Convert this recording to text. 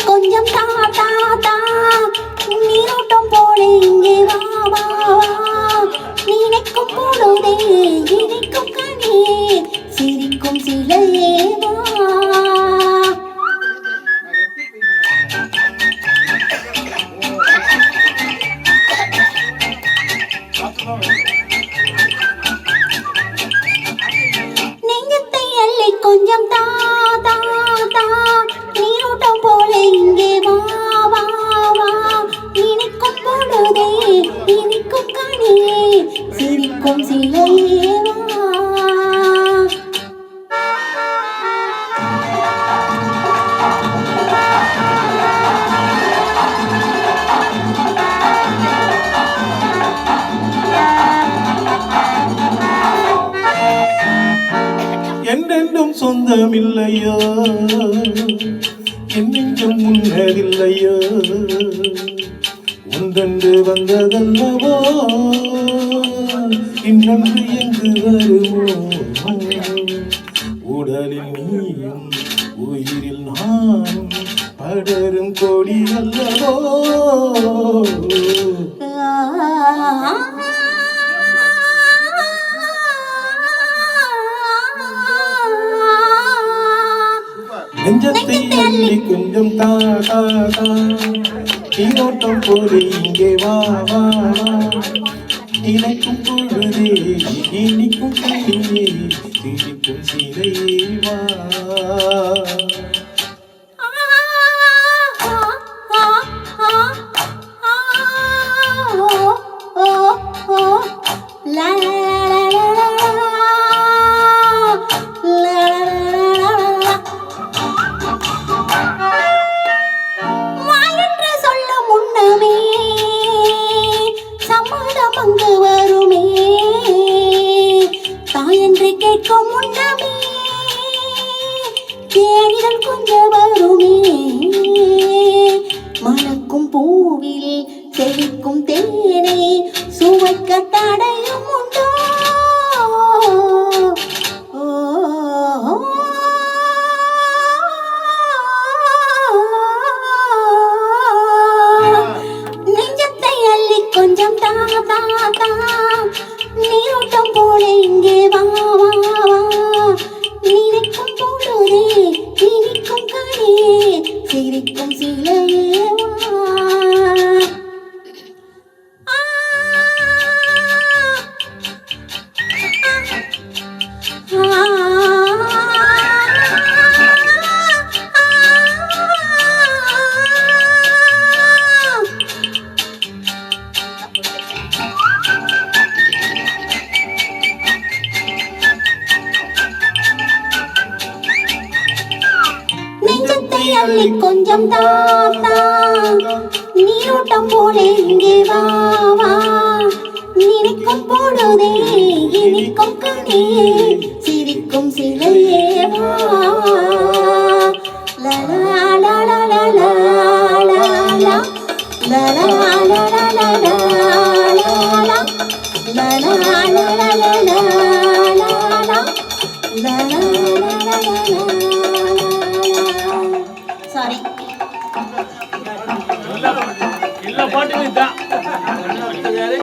கொஞ்சம் தா தா தா நீரோட்டம் போல இங்கே வா வா வா நினைக்கும் பொழுதே இனிக்கும் கனியே சிரிக்கும் சிலையே வா நெஞ்சத்தை அள்ளி கொஞ்சம் தா தா தா நீரோட்டம் போல இங்கே வா வா வா நினைக்கும் பொழுதே இனிக்கும் கனியே சிரிக்கும் சிலையே வா என்றென்றும் சொந்தமில்லையோ என்னென்றும் முன்னதில்லையோ ஒன்றென்று வந்ததல்லவோ இன்னொன்று எங்கு வருமோ உடலில் நீயும் உயிரில் நானும் படரும் கொடி அல்லவோ நெஞ்சத்தை அள்ளி கொஞ்சம் தா தா தா நீரோட்டம் போல இங்கே வா வா வா நினைக்கும் பொழுதே இனிக்கும் கனியே சிரிக்கும் சிலையே வா பங்கு வருமே தாயென்று கேட்கும் முன்னமே தேனிகள் கொஞ்சம் வருமே மணக்கும் பூவில் செழிக்கும் தேனே சுவைக்க தடையும் உண்டோ நெஞ்சத்தை அள்ளி கொஞ்சம் தா தா தா நீரோட்டம் போல இங்கே வா வா வா நினைக்கும் பொழுதே இனிக்கும் கனியே சிரிக்கும் சிலையே வா நெஞ்சத்தை அள்ளி கொஞ்சம் தா தா நீரோட்டம் போல இங்கே வா வா நினைக்கும் பொழுதே இனிக்கும் கனியே சிரிக்கும் சிலையே வா லா லா லா லா லா லா லா லா லா லா லா லா லா சாரி எல்லா பாட்டுமே தான்